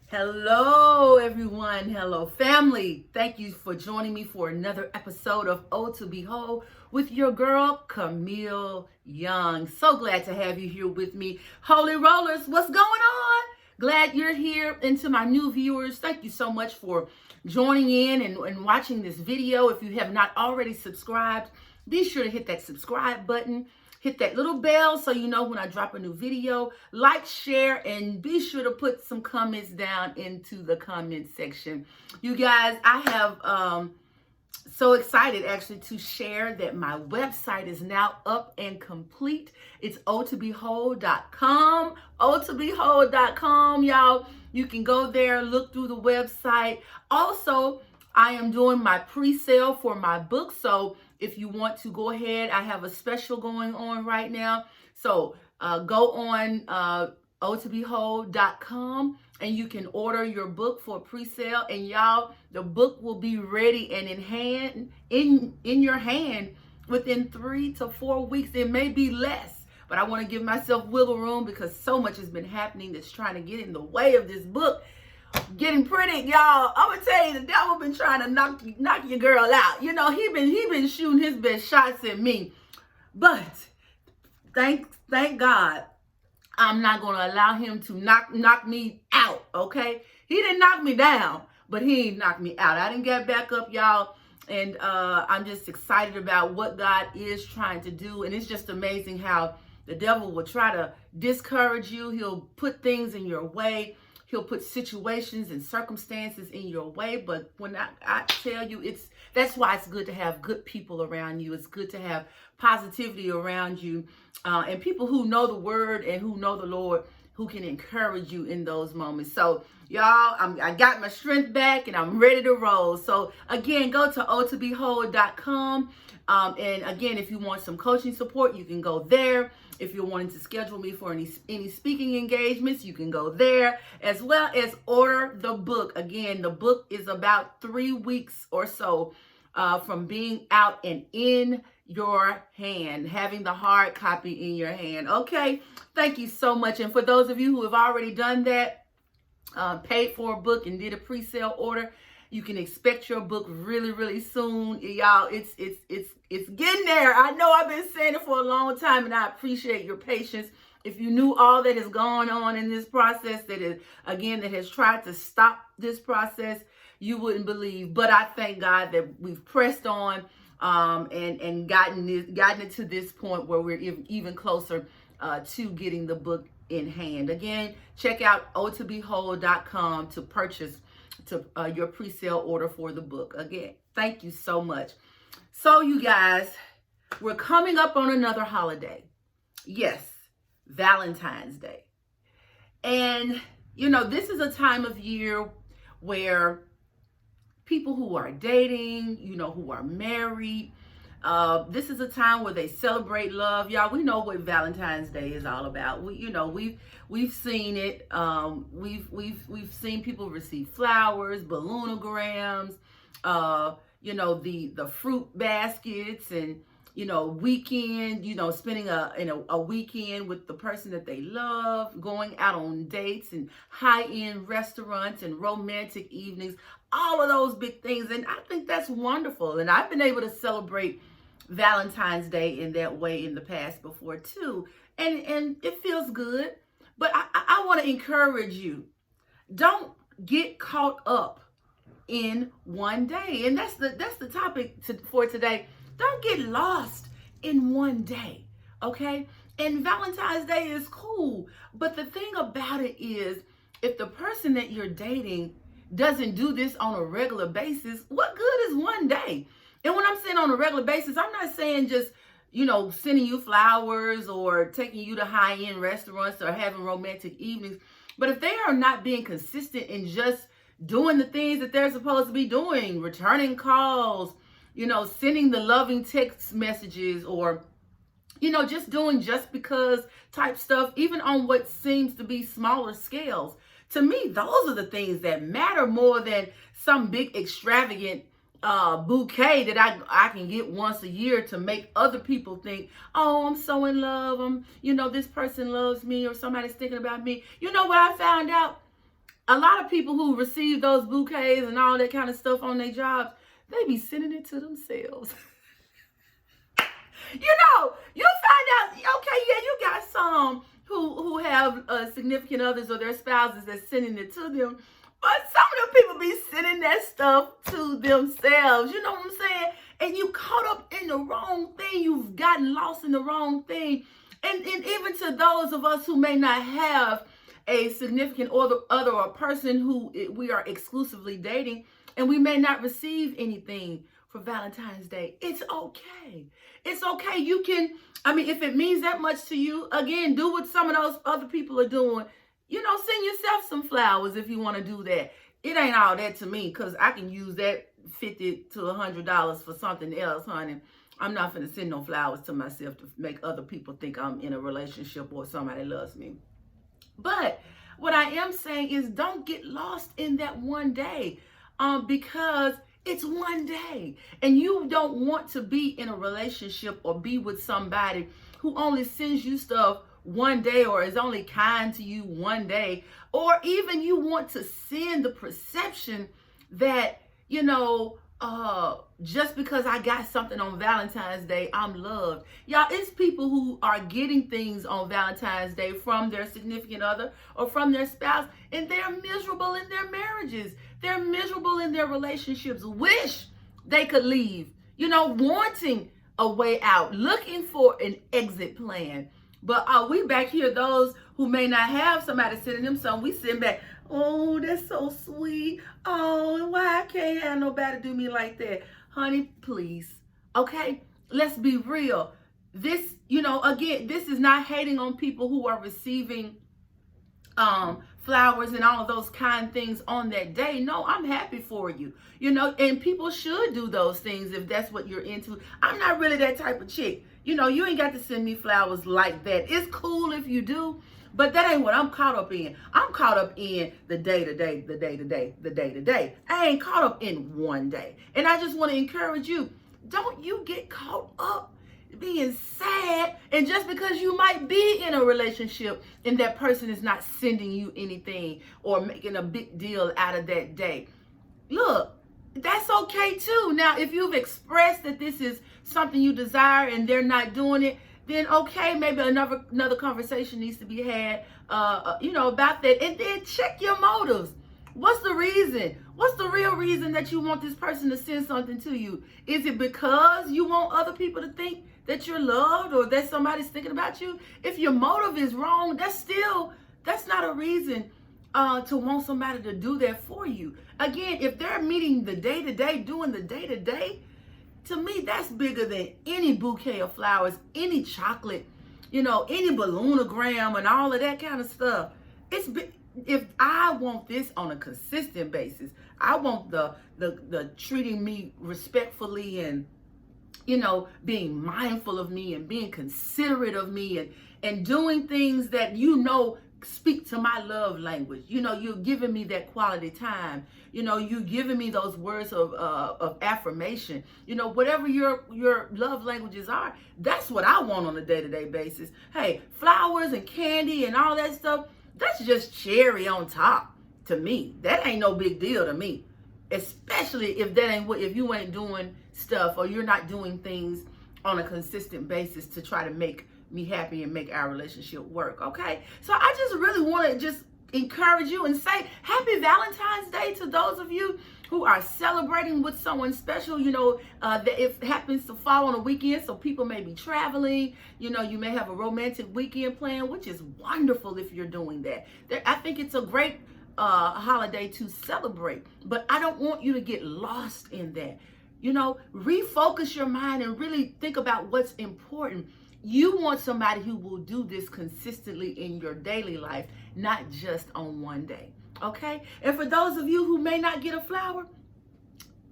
Hello, everyone. Hello, family. Thank you for joining me for another episode of Oh to Behold with your girl, Camille Young. So glad to have you here with me. Holy Rollers, what's going on? Glad you're here. And to my new viewers, thank you so much for joining in and watching this video. If you have not already subscribed, be sure to hit that subscribe button. Hit that little bell so you know when I drop a new video. Like, share, and be sure to put some comments down into the comment section. You guys, I have so excited actually to share that my website is now up and complete. It's ohtobehold.com. ohtobehold.com, y'all. You can go there, look through the website. Also, I am doing my pre-sale for my book. So if you want to go ahead, I have a special going on right now. So go on ohtobehold.com and you can order your book for pre-sale. And y'all, the book will be ready and in your hand within 3 to 4 weeks. It may be less, but I want to give myself wiggle room because so much has been happening that's trying to get in the way of this book getting printed, y'all. I'm gonna tell you, the devil been trying to knock your girl out. You know, he been shooting his best shots at me, but thank God, I'm not gonna allow him to knock me out. Okay, he didn't knock me down, but he ain't knocked me out. I didn't get back up, y'all, and I'm just excited about what God is trying to do, and it's just amazing how the devil will try to discourage you. He'll put things in your way. He'll put situations and circumstances in your way. But when I tell you, that's why it's good to have good people around you. It's good to have positivity around you and people who know the word and who know the Lord, who can encourage you in those moments. So y'all, I got my strength back and I'm ready to roll. So again, go to ohtobehold.com. And again, if you want some coaching support, you can go there. If you're wanting to schedule me for any speaking engagements, you can go there, as well as order the book. Again, the book is about 3 weeks or so from being out and in your hand, having the hard copy in your hand. Okay, thank you so much. And for those of you who have already done that, paid for a book and did a pre-sale order, you can expect your book really, really soon. Y'all, it's getting there. I know I've been saying it for a long time, and I appreciate your patience. If you knew all that has gone on in this process, that has tried to stop this process, you wouldn't believe. But I thank God that we've pressed on and gotten it to this point where we're even closer to getting the book in hand. Again, check out ohtobehold.com to purchase your pre-sale order for the book. Again, thank you so much. So you guys, we're coming up on another holiday. Yes, Valentine's Day. And, you know, this is a time of year where people who are dating, you know, who are married, this is a time where they celebrate love. Y'all, we know what Valentine's Day is all about. We've seen it. We've seen people receive flowers, balloonograms, you know, the fruit baskets, and weekend, spending a weekend with the person that they love, going out on dates and high-end restaurants and romantic evenings, all of those big things. And I think that's wonderful. And I've been able to celebrate Valentine's Day in that way in the past before too. And it feels good. But I want to encourage you, don't get caught up in one day. And that's the topic for today. Don't get lost in one day, okay? And Valentine's Day is cool, but the thing about it is, if the person that you're dating doesn't do this on a regular basis, what good is one day? And when I'm saying on a regular basis, I'm not saying just, sending you flowers or taking you to high-end restaurants or having romantic evenings. But if they are not being consistent in just doing the things that they're supposed to be doing, returning calls, sending the loving text messages, or, just doing just because type stuff, even on what seems to be smaller scales. To me, those are the things that matter more than some big extravagant bouquet that I can get once a year to make other people think, oh, I'm so in love. This person loves me, or somebody's thinking about me. You know what I found out? A lot of people who receive those bouquets and all that kind of stuff on their jobs, they be sending it to themselves. You find out, okay, yeah, you got some who have significant others or their spouses that's sending it to them, but some of them people be sending that stuff to themselves. You know what I'm saying? And you caught up in the wrong thing. You've gotten lost in the wrong thing. And even to those of us who may not have a significant other or a person who we are exclusively dating, and we may not receive anything for Valentine's Day, it's okay. It's okay. You can, if it means that much to you, again, do what some of those other people are doing. Send yourself some flowers if you want to do that. It ain't all that to me, because I can use that $50 to $100 for something else, honey. I'm not going to send no flowers to myself to make other people think I'm in a relationship or somebody loves me. But what I am saying is, don't get lost in that one day, because it's one day, and you don't want to be in a relationship or be with somebody who only sends you stuff one day or is only kind to you one day, or even you want to send the perception that, just because I got something on Valentine's Day, I'm loved. Y'all, it's people who are getting things on Valentine's Day from their significant other or from their spouse, and they're miserable in their marriages. They're miserable in their relationships. Wish they could leave, wanting a way out, looking for an exit plan. But we back here, those who may not have somebody sending them something, we sitting back, oh, that's so sweet. Oh, why I can't have nobody do me like that? Honey, please. Okay, let's be real. This, again, this is not hating on people who are receiving flowers and all of those kind things on that day. No, I'm happy for you, and people should do those things if that's what you're into. I'm not really that type of chick. You ain't got to send me flowers like that. It's cool if you do, but that ain't what I'm caught up in. I'm caught up in the day. I ain't caught up in one day. And I just want to encourage you, don't you get caught up being sad, and just because you might be in a relationship and that person is not sending you anything or making a big deal out of that day. Look, that's okay too. Now, if you've expressed that this is something you desire and they're not doing it, then okay, maybe another conversation needs to be had, about that. And then check your motives. What's the reason? What's the real reason that you want this person to send something to you? Is it because you want other people to think that you're loved or that somebody's thinking about you? If your motive is wrong, that's not a reason to want somebody to do that for you. Again, if they're meeting the day-to-day, doing the day-to-day, to me, that's bigger than any bouquet of flowers, any chocolate, any balloonagram and all of that kind of stuff. If I want this on a consistent basis, I want the treating me respectfully and, being mindful of me and being considerate of me and doing things that, speak to my love language. You're giving me that quality time. You're giving me those words of affirmation. Whatever your love languages are, that's what I want on a day-to-day basis. Hey, flowers and candy and all that stuff, that's just cherry on top to me. That ain't no big deal to me. Especially if you ain't doing stuff or you're not doing things on a consistent basis to try to make me happy and make our relationship work. Okay, so I just really want to just encourage you and say happy Valentine's Day to those of you who are celebrating with someone special. That it happens to fall on a weekend, so people may be traveling. You may have a romantic weekend plan, which is wonderful if you're doing that. I think it's a great holiday to celebrate, but I don't want you to get lost in that. Refocus your mind and really think about what's important. You want somebody who will do this consistently in your daily life, not just on one day. Okay? And for those of you who may not get a flower,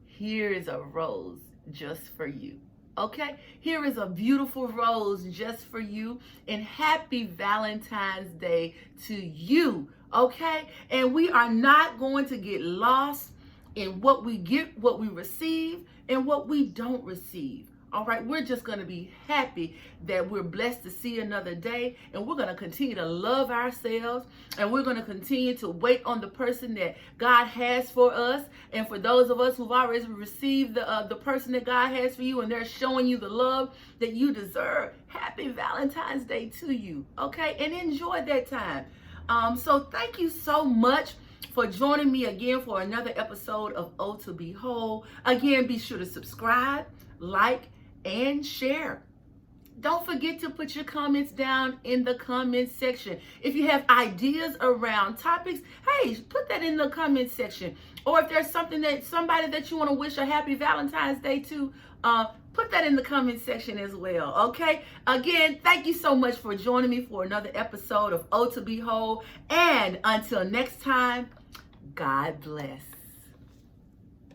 here is a rose just for you. Okay? Here is a beautiful rose just for you. And happy Valentine's Day to you. Okay? And we are not going to get lost in what we get, what we receive, and what we don't receive. All right, we're just going to be happy that we're blessed to see another day, and we're going to continue to love ourselves, and we're going to continue to wait on the person that God has for us. And for those of us who've already received the person that God has for you, and they're showing you the love that you deserve, happy Valentine's Day to you, okay? And enjoy that time. So thank you so much for joining me again for another episode of Oh to Behold. Again, be sure to subscribe, like, and share. Don't forget to put your comments down in the comment section. If you have ideas around topics, hey, put that in the comment section. Or if there's somebody that you want to wish a happy Valentine's Day to, put that in the comment section as well, okay? Again, thank you so much for joining me for another episode of Oh to Behold. And until next time, God bless.